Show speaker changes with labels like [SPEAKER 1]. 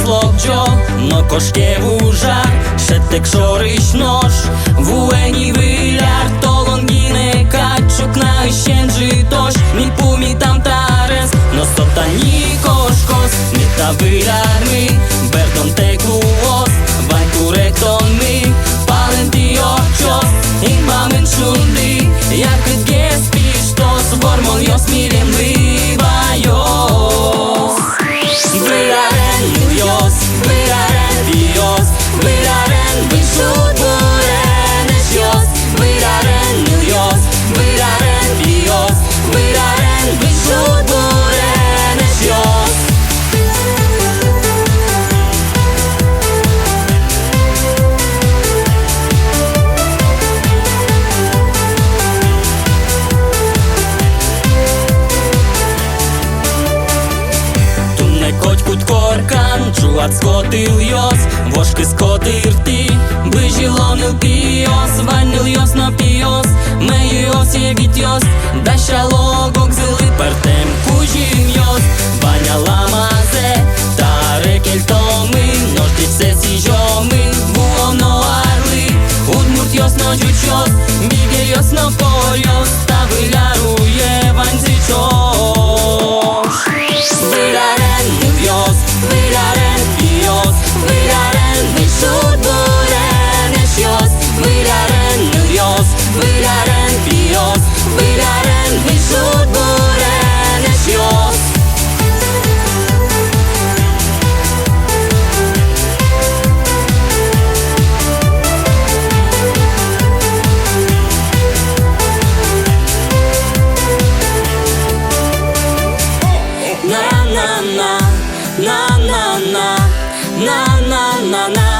[SPEAKER 1] слобджо, но кошке вужар, шетек шориш нож, вуени виляр, толонгине качук на ищенжи тош, ми пуми там тарес, но сота ни кошкос, ми та виляр ми, бердон текуос, вайн куректон ми, пален ти очос, и мамен шунди, якът гес пиштос, вормон йос мирем вивайос. Vıraren yos, vıraren dios, vıraren vışut vuren eşyos, vıraren yos, vıraren dios, vıraren vışut vuren eşyos. Котькут коркан, чуват скотил йос, вошки скотир ти, выжилонил пиос, ванил йос на пиос, мей йос егит йос, даща логок зили партем кужим йос, ваня ламазе, таре кельтоми, нождич се сижоми, буоно арли, Удмурт йос но жучос, миге йос но польос, та вилярує ванзичош. Vıraren yos, vıraren dios, vıraren vışut vuren eşyos, vıraren yos, vıraren dios, vıraren vışut vuren eşyos. Na na na na na na na na na na.